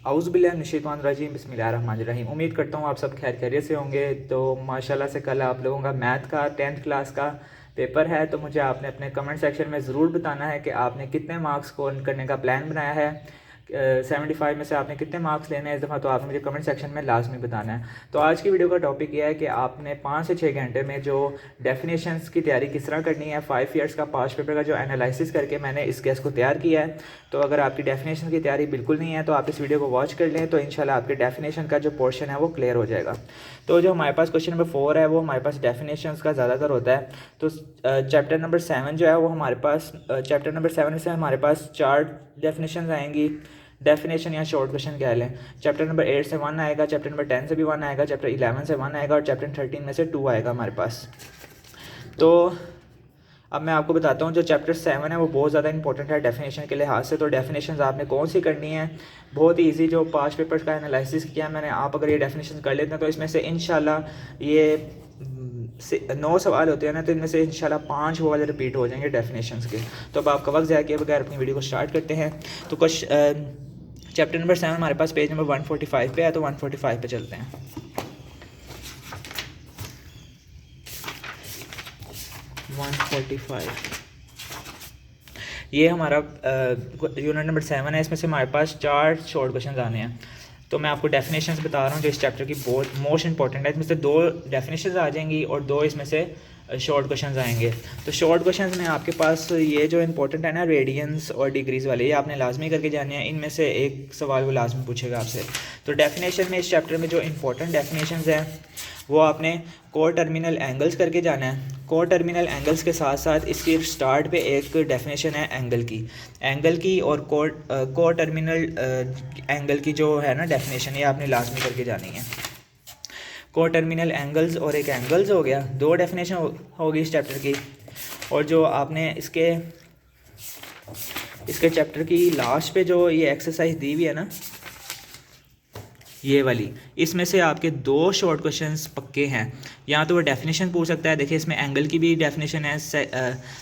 औज़ुबिल्लाहिमिनश्शैतानिर्रजीम बिस्मिल्लाहिर्रहमानिर्रहीम। उम्मीद करता हूँ आप सब खैर खैरियत से होंगे। तो माशाल्लाह से कल आप लोगों का मैथ का 10th क्लास का पेपर है, तो मुझे आपने अपने कमेंट सेक्शन में ज़रूर बताना है कि आपने कितने मार्क्स स्कोर करने का प्लान बनाया है। 75 में से आपने कितने मार्क्स लेने हैं इस दफ़ा, तो आपने मुझे कमेंट सेक्शन में लाजमी बताना है। तो आज की वीडियो का टॉपिक यह है कि आपने 5 से 6 घंटे में जो डेफिनेशंस की तैयारी किस तरह करनी है। 5 ईयर्स का पास्ट पेपर का जो एनालिसिस करके मैंने इस केस को तैयार किया है। तो अगर आपकी डेफिनेशन की तैयारी बिल्कुल नहीं है तो आप इस वीडियो को वॉच कर लें, तो इंशाल्लाह आपके डेफिनेशन का जो पोर्शन है वो क्लियर हो जाएगा। तो जो हमारे पास क्वेश्चन नंबर 4 है वो हमारे पास डेफिनेशंस का ज़्यादातर होता है। तो चैप्टर नंबर 7 जो है वो हमारे पास चैप्टर नंबर 7 से हमारे पास 4 डेफिनेशन आएंगी। डेफिनेशन या शॉर्ट क्वेश्चन कह लें। चैप्टर नंबर 8 से 1 आएगा, चैप्टर नंबर 10 से भी 1 आएगा, चैप्टर 11 से 1 आएगा और चैप्टर 13 में से 2 आएगा हमारे पास। तो अब मैं आपको बताता हूँ जो चैप्टर 7 है वो बहुत ज़्यादा इंपॉर्टेंट है डेफिनेशन के लिहाज से। तो डेफिनेशन आपने कौन सी करनी है, बहुत ही ईजी। जो पास्ट पेपर्स का एनालिसिस किया है मैंने, आप अगर ये डेफिनेशन कर लेते हैं तो इसमें से इंशाल्लाह ये 9 सवाल होते हैं ना, तो इनमें से इंशाल्लाह 5 वो वाले रिपीट हो जाएंगे डेफिनेशंस के। तो अब आपका वक्त ज़ाया किए बगैर अपनी वीडियो को स्टार्ट करते हैं। तो कुछ चैप्टर नंबर 7 हमारे पास पेज नंबर 145 पे है, तो 145 पे चलते हैं। 145 ये हमारा यूनिट नंबर 7 है। इसमें से हमारे पास 4 शॉर्ट क्वेश्चन आने हैं। तो मैं आपको डेफिनेशंस बता रहा हूँ जो इस चैप्टर की बहुत मोस्ट इंपॉर्टेंट है। इसमें से 2 डेफिनेशंस आ जाएंगी और 2 इसमें से शॉर्ट क्वेश्चंस आएंगे। तो शॉर्ट क्वेश्चंस में आपके पास ये जो इंपॉर्टेंट है ना, रेडियंस और डिग्रीज़ वाले, ये आपने लाजमी करके जाने हैं। इनमें से एक सवाल वो लाजमी पूछेगा आपसे। तो डेफिनेशन में इस चैप्टर में जो इंपॉर्टेंट डेफिनेशंस हैं वो आपने को टर्मिनल एंगल्स करके जाना है। को टर्मिनल एंगल्स के साथ साथ इसकी स्टार्ट पे एक डेफिनेशन है एंगल की और को टर्मिनल एंगल की जो है ना डेफिनेशन, ये आपने लाजमी करके जानी है। को टर्मिनल एंगल्स और एक एंगल्स हो गया, 2 डेफिनेशन होगी इस चैप्टर की। और जो आपने इसके चैप्टर की लास्ट पे जो ये एक्सरसाइज दी हुई है ना, ये वाली, इसमें से आपके 2 शॉर्ट क्वेश्चंस पक्के हैं। या तो वो डेफिनेशन पूछ सकता है, देखिए इसमें एंगल की भी डेफिनेशन है,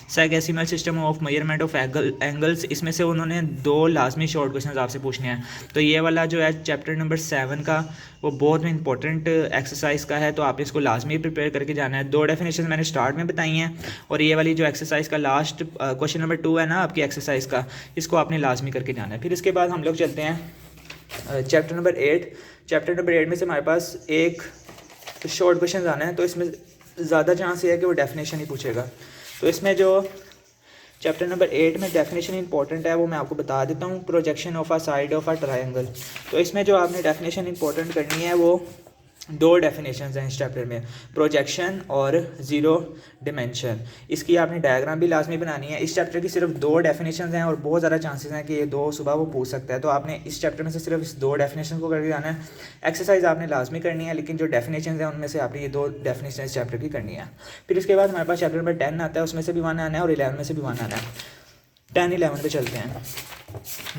sexagesimal system of measurement of angles. इसमें से उन्होंने 2 लाजमी शॉर्ट क्वेश्चंस आपसे पूछने हैं। तो ये वाला जो है चैप्टर नंबर 7 का वो बहुत इंपॉर्टेंट एक्सरसाइज का है, तो आपने इसको लाजमी प्रिपेयर करके जाना है। 2 डेफिनेशन मैंने स्टार्ट में बताई हैं और ये वाली जो एक्सरसाइज का लास्ट क्वेश्चन नंबर 2 है ना आपकी एक्सरसाइज का, इसको आपने लाजमी करके जाना है। फिर इसके बाद हम लोग चलते हैं चैप्टर नंबर 8। चैप्टर नंबर 8 में से हमारे पास एक शॉर्ट क्वेश्चन आना है, तो इसमें ज़्यादा चांस ये है कि वो डेफिनेशन ही पूछेगा। तो इसमें जो चैप्टर नंबर 8 में डेफिनेशन इंपॉर्टेंट है वो मैं आपको बता देता हूँ। Projection of a side of a triangle. तो इसमें जो आपने डेफिनेशन इंपॉर्टेंट करनी है वो 2 डेफिनेशंस हैं इस चैप्टर में, प्रोजेक्शन और ज़ीरो डिमेंशन। इसकी आपने डायग्राम भी लाजमी बनानी है। इस चैप्टर की सिर्फ 2 डेफिनेशंस हैं और बहुत ज़्यादा चांसेस हैं कि ये 2 सुबह वो पूछ सकता है। तो आपने इस चैप्टर में से सिर्फ इस 2 डेफिनेशन को करके जाना है। एक्सरसाइज आपने लाजमी करनी है, लेकिन जो डेफिनेशन हैं उनमें से आपने ये 2 डेफिनेशन इस चैप्टर की करनी है। फिर इसके बाद हमारे पास चैप्टर नंबर 10 आता है, उसमें से भी 1 आना है और 11 में से भी 1 आना है। 10-11 पे चलते हैं।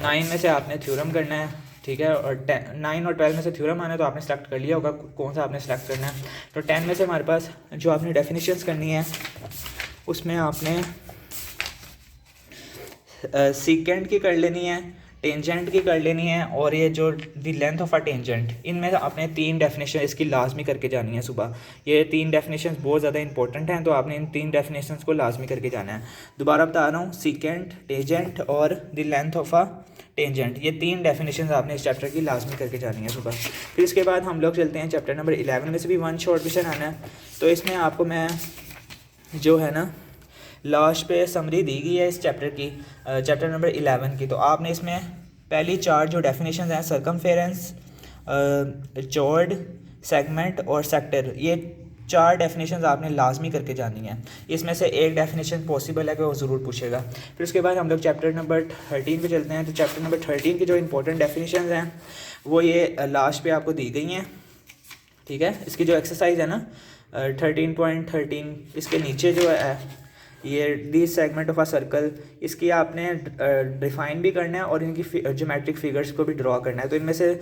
9 में से आपने थ्योरम करना है, ठीक है, और 9 और 12 में से थ्योरम आना है, तो आपने सेलेक्ट कर लिया होगा कौन सा आपने सेलेक्ट करना है। तो 10 में से हमारे पास जो आपने डेफिनेशंस करनी है उसमें आपने सीकेंट की कर लेनी है, टेंजेंट की कर लेनी है, और ये जो the length of a tangent, इनमें आपने 3 डेफिनेशन इसकी लाजमी करके जानी है सुबह। ये 3 डेफिनेशन बहुत ज़्यादा इंपॉर्टेंट हैं, तो आपने इन 3 डेफिनेशन को लाजमी करके जाना है। दोबारा बता रहा हूँ, सीकेंट, टेंजेंट और the length of a tangent, ये 3 डेफिनेशन आपने इस चैप्टर की लाजमी करके जानी है सुबह। फिर इसके बाद हम लोग चलते हैं चैप्टर नंबर 11 में से भी 1 शॉर्ट क्वेश्चन आना है। तो इसमें आपको मैं जो है ना लास्ट पे समरी दी गई है इस चैप्टर की, चैप्टर नंबर 11 की। तो आपने इसमें पहली 4 जो डेफिनेशन हैं, सर्कमफेरेंस, चॉर्ड, सेगमेंट और सेक्टर, ये 4 डेफिनेशन आपने लाजमी करके जानी है। इसमें से एक डेफिनेशन पॉसिबल है कि वो ज़रूर पूछेगा। फिर उसके बाद हम लोग चैप्टर नंबर 13 पे चलते हैं। तो चैप्टर नंबर 13 की जो इंपॉर्टेंट डेफिनेशन हैं वो ये लास्ट पे आपको दी गई हैं, ठीक है। इसकी जो एक्सरसाइज है ना 13.13, इसके नीचे जो है ये this segment of a circle, इसकी आपने डिफाइन भी करना है और इनकी ज्योमेट्रिक फिगर्स को भी ड्रॉ करना है। तो इनमें से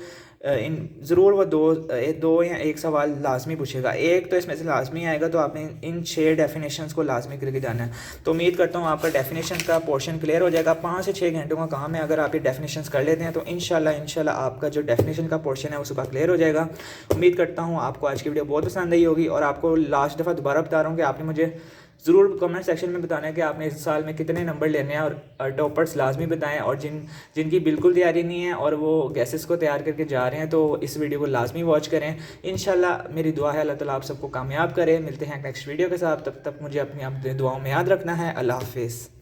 इन ज़रूर वो दो या एक सवाल लाजमी पूछेगा, एक तो इसमें से लाजमी आएगा। तो आपने इन 6 डेफिनेशंस को लाजमी करके जाना है। तो उम्मीद करता हूँ आपका डेफिनेशन का पोर्शन क्लियर हो जाएगा। 5 से 6 घंटों का काम है, अगर आप ये डेफिनेशंस कर लेते हैं तो इंशाल्लाह आपका जो डेफिनेशन का पोर्शन है वो सुबह क्लियर हो जाएगा। उम्मीद करता हूँ आपको आज की वीडियो बहुत पसंद आई होगी, और आपको लास्ट दफ़ा दोबारा बता रहा हूँ कि आपने मुझे ज़रूर कमेंट सेक्शन में बताना है कि आपने इस साल में कितने नंबर लेने हैं, और टॉपर्स लाजमी बताएं, और जिनकी बिल्कुल तैयारी नहीं है और वो गैसेस को तैयार करके जा रहे हैं तो इस वीडियो को लाजमी वॉच करें। इंशाल्लाह मेरी दुआ है अल्लाह ताला आप सबको कामयाब करें। मिलते हैं नेक्स्ट वीडियो के साथ, तब तक मुझे अपनी दुआओं में याद रखना है। अल्लाह हाफिज़।